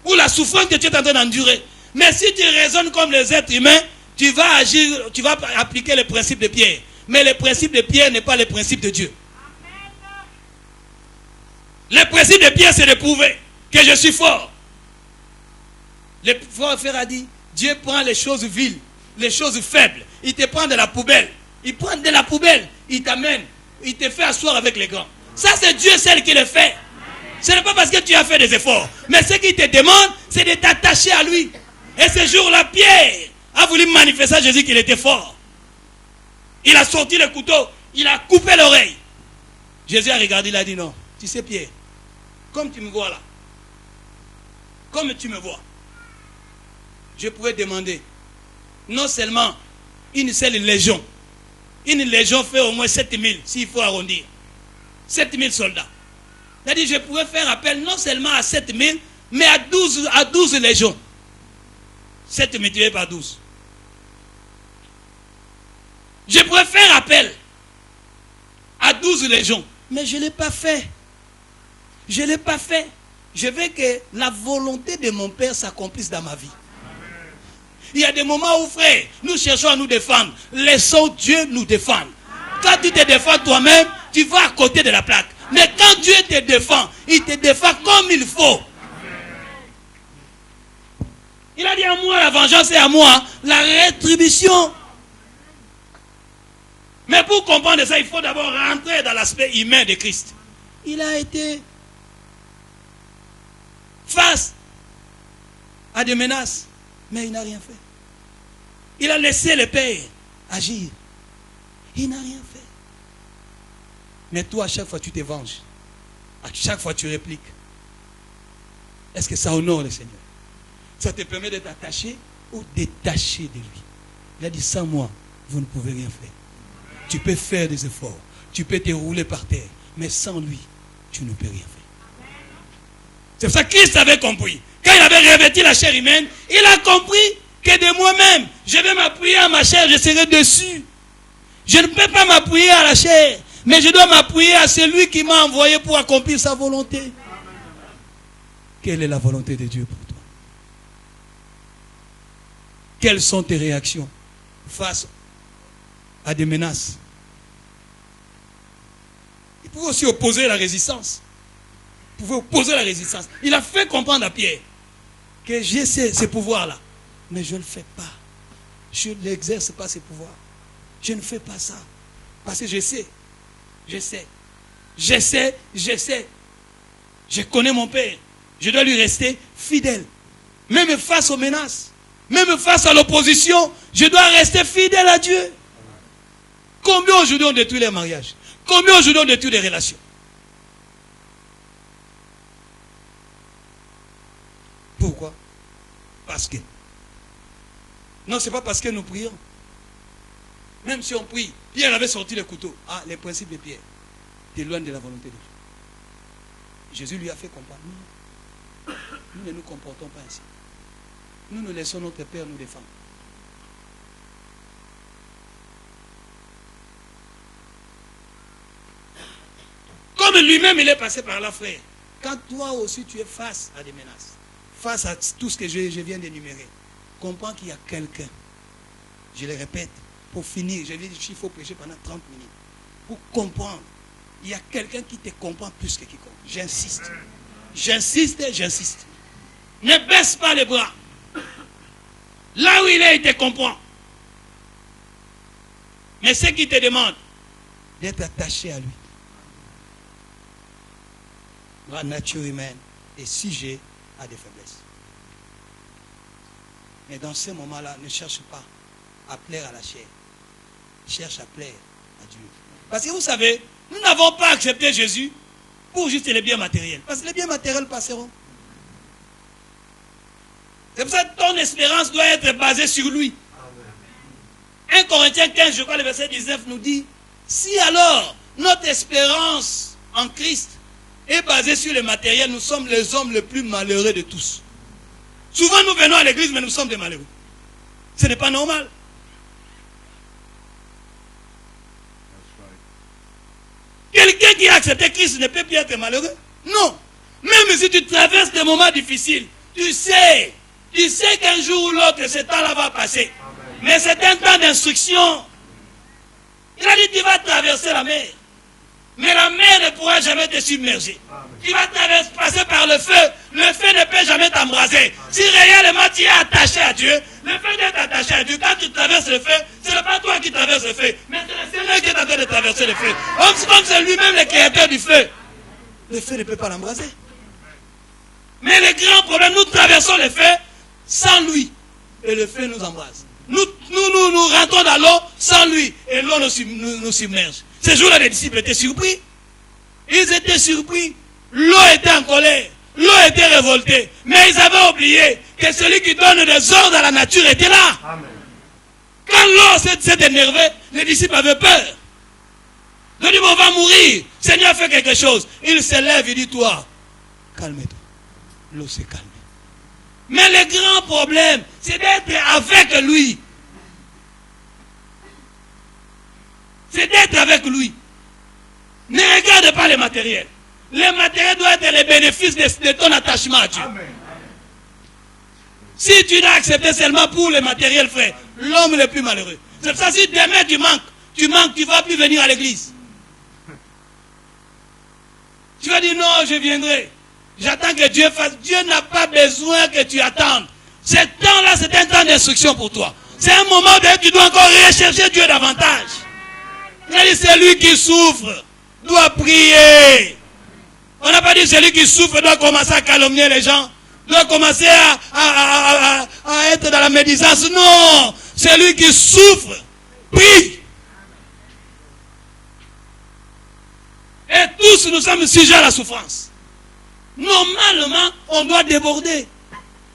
Speaker 1: Ou la souffrance que tu es en train d'endurer. Mais si tu raisonnes comme les êtres humains, tu vas agir, tu vas appliquer le principe de Pierre. Mais le principe de Pierre n'est pas le principe de Dieu. Le principe de Pierre, c'est de prouver que je suis fort. Le frère a dit, Dieu prend les choses viles, les choses faibles. Il te prend de la poubelle. Il prend de la poubelle, il t'amène, il te fait asseoir avec les grands. Ça, c'est Dieu seul qui le fait. Ce n'est pas parce que tu as fait des efforts. Mais ce qu'il te demande, c'est de t'attacher à lui. Et ce jour-là, Pierre a voulu manifester à Jésus qu'il était fort. Il a sorti le couteau, il a coupé l'oreille. Jésus a regardé, il a dit non. Tu sais Pierre, comme tu me vois là, comme tu me vois, je pourrais demander non seulement une seule légion. Une légion fait au moins 7000, s'il faut arrondir. 7000 soldats. Il a dit, je pourrais faire appel non seulement à 7000, mais à 12 légions. 7 multiplié par 12. Je pourrais faire appel à 12 légions. Mais je ne l'ai pas fait. Je ne l'ai pas fait. Je veux que la volonté de mon Père s'accomplisse dans ma vie. Il y a des moments où, frère, nous cherchons à nous défendre. Laissons Dieu nous défendre. Quand tu te défends toi-même, tu vas à côté de la plaque. Mais quand Dieu te défend, il te défend comme il faut. Il a dit à moi la vengeance et à moi la rétribution. Mais pour comprendre ça, il faut d'abord rentrer dans l'aspect humain de Christ. Il a été face à des menaces, mais il n'a rien fait. Il a laissé le Père agir. Il n'a rien fait. Mais toi, à chaque fois, tu te venges. À chaque fois, tu répliques. Est-ce que ça honore le Seigneur? Ça te permet d'être attaché ou détaché de lui? Il a dit, sans moi, vous ne pouvez rien faire. Tu peux faire des efforts. Tu peux te rouler par terre. Mais sans lui, tu ne peux rien faire. C'est pour ça que Christ avait compris. Quand il avait revêtu la chair humaine, il a compris que de moi-même, je vais m'appuyer à ma chair, je serai dessus. Je ne peux pas m'appuyer à la chair, mais je dois m'appuyer à celui qui m'a envoyé pour accomplir sa volonté. Quelle est la volonté de Dieu pour toi? Quelles sont tes réactions face à des menaces? Il pouvait aussi opposer la résistance. Il pouvait opposer la résistance. Il a fait comprendre à Pierre que j'ai ces pouvoirs-là, mais je ne le fais pas. Je n'exerce pas ces pouvoirs. Je ne fais pas ça. Parce que je sais. Je connais mon Père. Je dois lui rester fidèle. Même face aux menaces. Même face à l'opposition. Je dois rester fidèle à Dieu. Combien aujourd'hui on détruit les mariages? Combien aujourd'hui on détruit les relations? Pourquoi? Parce que. Non, ce n'est pas parce que nous prions. Même si on prie, Pierre avait sorti le couteau. Ah, les principes de Pierre t'éloignent de la volonté de Dieu. Jésus lui a fait comprendre. Non, nous ne nous comportons pas ainsi. Nous ne laissons notre Père nous défendre. Comme lui-même il est passé par là, frère. Quand toi aussi tu es face à des menaces, face à tout ce que je viens d'énumérer, comprends qu'il y a quelqu'un, je le répète, pour finir, je dis qu'il faut prêcher pendant 30 minutes. Pour comprendre, il y a quelqu'un qui te comprend plus que quiconque. J'insiste. J'insiste. Ne baisse pas les bras. Là où il est, il te comprend. Mais ce qu'il te demande, d'être attaché à lui. La nature humaine est sujet à des faiblesses. Mais dans ce moment-là, ne cherche pas à plaire à la chair. Cherche à plaire à Dieu. Parce que vous savez, nous n'avons pas accepté Jésus pour juste les biens matériels. Parce que les biens matériels passeront. C'est pour ça que ton espérance doit être basée sur lui. 1 Corinthiens 15, je crois, le verset 19 nous dit, si alors notre espérance en Christ est basée sur le matériel, nous sommes les hommes les plus malheureux de tous. Souvent nous venons à l'église, mais nous sommes des malheureux. Ce n'est pas normal. Quelqu'un qui a accepté Christ ne peut plus être malheureux. Non. Même si tu traverses des moments difficiles, tu sais qu'un jour ou l'autre, ce temps-là va passer. Mais c'est un temps d'instruction. Il a dit, tu vas traverser la mer. Mais la mer ne pourra jamais te submerger. Tu vas passer par le feu ne peut jamais t'embraser. Si réellement tu es attaché à Dieu, le fait d'être attaché à Dieu, quand tu traverses le feu, ce n'est pas toi qui traverses le feu, mais c'est le Seigneur qui est en train de traverser le feu. Comme c'est lui-même le créateur du feu. Le feu ne peut pas l'embraser. Mais le grand problème, nous traversons le feu sans lui. Et le feu nous embrase. Nous rentrons dans l'eau sans lui. Et l'eau nous submerge. Ce jour-là, les disciples étaient surpris. Ils étaient surpris. L'eau était en colère. L'eau était révoltée. Mais ils avaient oublié que celui qui donne des ordres à la nature était là. Amen. Quand l'eau s'est énervée, les disciples avaient peur. Ils ont dit, on va mourir. Seigneur fait quelque chose. Il se lève, il dit, toi, calme-toi. L'eau s'est calmée. Mais le grand problème, c'est d'être avec lui. C'est d'être avec lui. Ne regarde pas le matériel. Le matériel doit être le bénéfice de ton attachement à Dieu. Amen. Si tu l'as accepté seulement pour le matériel, frère, l'homme le plus malheureux. C'est pour ça que si demain tu manques, tu ne vas plus venir à l'église. Tu vas dire non, je viendrai. J'attends que Dieu fasse. Dieu n'a pas besoin que tu attendes. Ce temps-là, c'est un temps d'instruction pour toi. C'est un moment où tu dois encore rechercher Dieu davantage. C'est lui qui souffre, doit prier. On n'a pas dit celui qui souffre doit commencer à calomnier les gens, doit commencer à être dans la médisance. Non, celui qui souffre, prie. Et tous nous sommes sujets à la souffrance. Normalement, on doit déborder.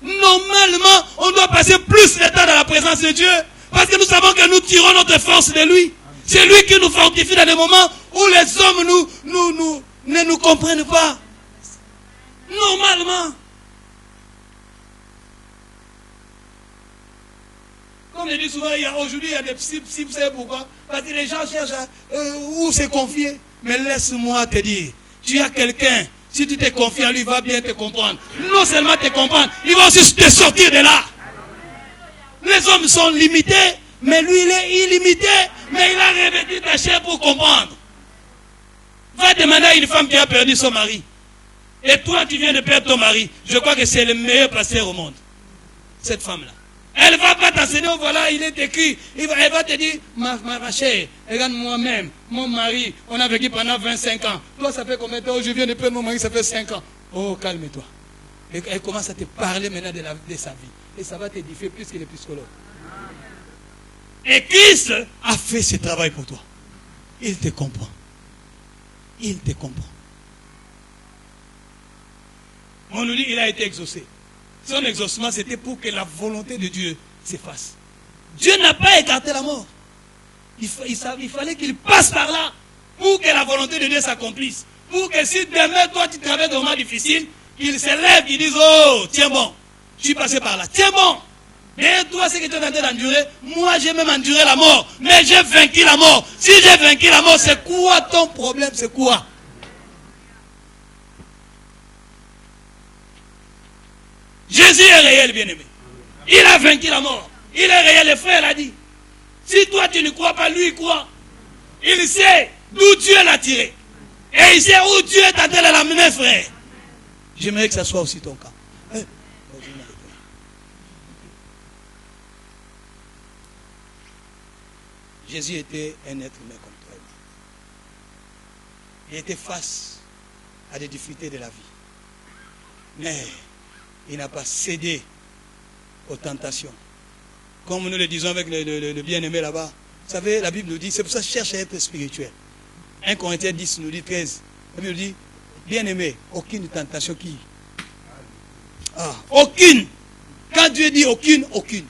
Speaker 1: Normalement, on doit passer plus de temps dans la présence de Dieu. Parce que nous savons que nous tirons notre force de lui. C'est lui qui nous fortifie dans des moments où les hommes ne nous comprennent pas. Normalement. Comme je dis souvent, aujourd'hui, il y a des psy, vous savez pourquoi? Parce que les gens cherchent où se confier. Mais laisse-moi te dire, tu as quelqu'un, si tu te confies à lui, il va bien te comprendre. Non seulement te comprendre, il va aussi te sortir de là. Les hommes sont limités, mais lui, il est illimité. Mais il a revêtu ta chair pour comprendre. Va demander à une femme qui a perdu son mari. Et toi, tu viens de perdre ton mari. Je crois que c'est le meilleur pasteur au monde. Cette femme-là. Elle ne va pas t'enseigner, voilà, il est écrit. Elle va te dire, ma chère, regarde moi-même, mon mari, on a vécu pendant 25 ans. Toi, ça fait combien de temps? Je viens de perdre mon mari, ça fait 5 ans. Oh, calme-toi. Et elle commence à te parler maintenant de sa vie. Et ça va t'édifier plus que les psychologues. Et Christ a fait ce travail pour toi. Il te comprend. Il te comprend. On nous dit qu'il a été exaucé. Son exaucement, c'était pour que la volonté de Dieu s'efface. Dieu n'a pas écarté la mort. Il fallait qu'il passe par là pour que la volonté de Dieu s'accomplisse. Pour que si demain, toi, tu traverses des moments difficiles, qu'il se lève, qu'il dise, oh, tiens bon, je suis passé par là. Tiens bon. Et toi, ce que tu es en train d'endurer, moi, j'ai même enduré la mort. Mais j'ai vaincu la mort. Si j'ai vaincu la mort, c'est quoi ton problème? C'est quoi? Jésus est réel, bien-aimé. Il a vaincu la mort. Il est réel, le frère l'a dit. Si toi, tu ne crois pas, lui, il croit. Il sait d'où Dieu l'a tiré. Et il sait où Dieu est en train de l'amener, frère. J'aimerais que ça soit aussi ton cas. Jésus était un être humain comme toi et moi. Il était face à des difficultés de la vie. Mais il n'a pas cédé aux tentations. Comme nous le disons avec le bien-aimé là-bas. Vous savez, la Bible nous dit, c'est pour ça que je cherche à être spirituel. 1 Corinthiens 10 nous dit 13. La Bible nous dit, bien-aimé, aucune tentation qui... aucune. Quand Dieu dit aucune, aucune.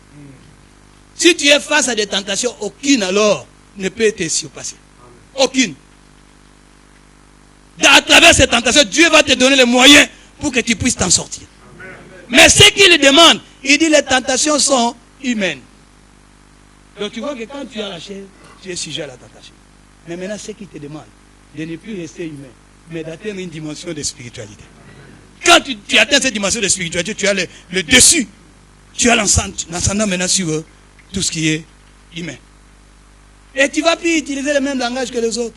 Speaker 1: Si tu es face à des tentations, aucune alors ne peut te surpasser. Aucune. À travers ces tentations, Dieu va te donner les moyens pour que tu puisses t'en sortir. Mais ce qu'il demande, il dit les tentations sont humaines. Donc tu vois que quand tu as la chair, tu es sujet à la tentation. Mais maintenant, ce qu'il te demande, de ne plus rester humain, mais d'atteindre une dimension de spiritualité. Quand tu atteins cette dimension de spiritualité, tu as le dessus. Tu as l'ascendant maintenant sur tout ce qui est humain. Et tu ne vas plus utiliser le même langage que les autres.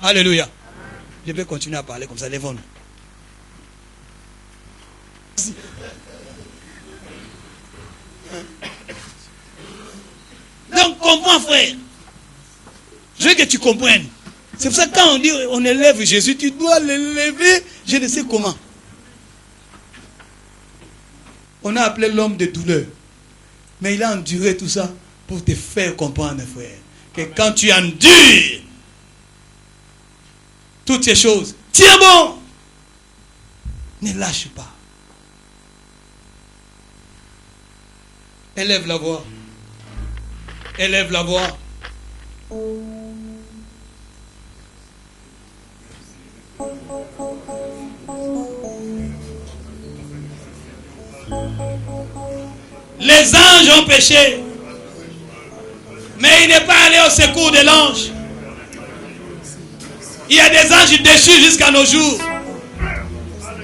Speaker 1: Alléluia. Je vais continuer à parler comme ça, lèvons-nous. Donc, comprends, frère. Je veux que tu comprennes. C'est pour ça que quand on dit on élève Jésus, tu dois l'élever, je ne sais comment. On a appelé l'homme de douleur. Mais il a enduré tout ça pour te faire comprendre, frère, que quand tu endures toutes ces choses, tiens bon, ne lâche pas. Élève la voix. Élève la voix. Les anges ont péché, mais il n'est pas allé au secours de l'ange. Il y a des anges déchus jusqu'à nos jours,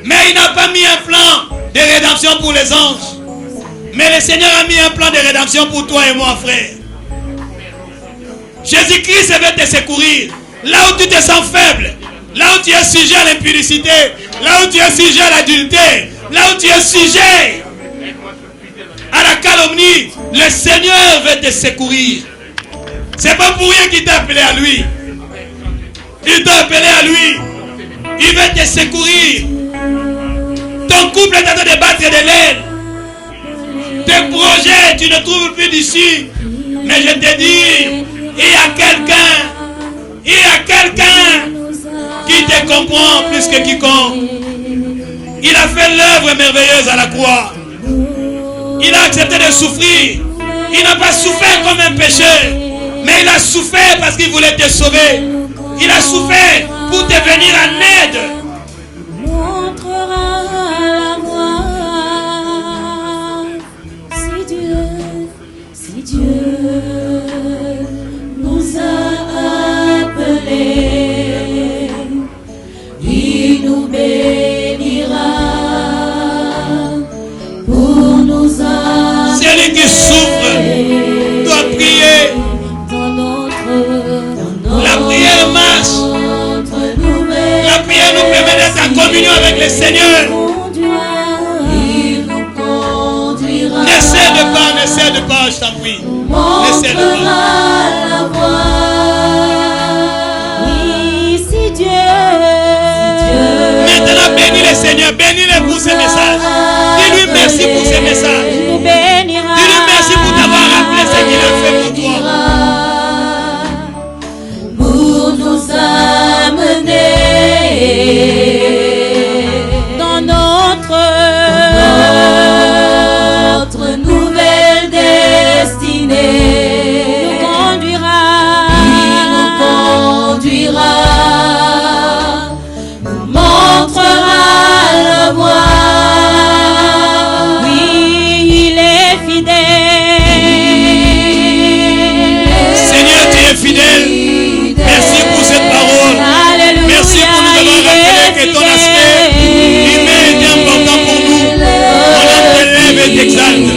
Speaker 1: mais il n'a pas mis un plan de rédemption pour les anges. Mais le Seigneur a mis un plan de rédemption pour toi et moi, frère. Jésus-Christ veut te secourir. Là où tu te sens faible, là où tu es sujet à l'impudicité, là où tu es sujet à l'adultère, là où tu es sujet à la calomnie, le Seigneur veut te secourir. C'est pas pour rien qu'il t'a appelé à lui. Il t'a appelé à lui. Il veut te secourir. Ton couple est en train de battre de l'aile. Tes projets, tu ne trouves plus d'issue. Mais je te dis, il y a quelqu'un qui te comprend plus que quiconque. Il a fait l'œuvre merveilleuse à la croix. Il a accepté de souffrir. Il n'a pas souffert comme un pécheur, mais il a souffert parce qu'il voulait te sauver. Il a souffert pour te venir en aide.
Speaker 2: Montrera la voie. Si Dieu nous a appelés, il nous bénira pour nous amener.
Speaker 1: Celui qui souffre doit prier. La prière marche. La prière nous permet d'être en communion avec le Seigneur. Ne cède pas, je t'en prie. Ne cède pas. Maintenant, bénis le Seigneur, bénis-le pour ses messages. Dis-lui merci pour ses messages. Dis-lui merci pour t'avoir rappelé ce qu'il a fait pour toi.
Speaker 2: Pour nous amener dans notre nouvelle destinée. Il nous conduira, nous montrera la voie. Oui, il est fidèle.
Speaker 1: Seigneur, tu es fidèle. Merci pour cette parole.
Speaker 2: Alléluia.
Speaker 1: Merci pour nous avoir rappelé que ton aspect humain est important pour nous. On t'élève et t'exalte.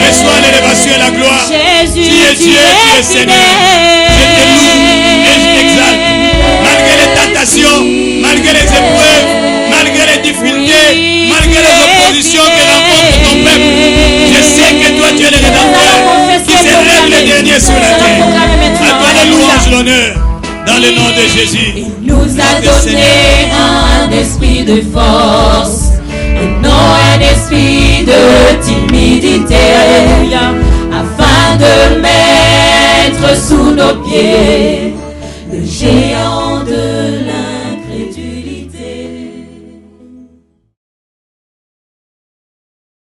Speaker 1: Reçois l'élévation et la gloire.
Speaker 2: Jésus,
Speaker 1: Tu es Dieu, tu es Seigneur. Je te loue et je t'exalte. Malgré les tentations, malgré les épreuves, malgré les difficultés, malgré les oppositions que rencontre ton peuple, je sais que toi tu es le rédempteur qui s'élève le dernier sur la terre. À toi la louange, l'honneur, dans le nom de Jésus.
Speaker 2: Il nous a donné un esprit de force et non un esprit de timidité, afin de mettre sous nos pieds le géant.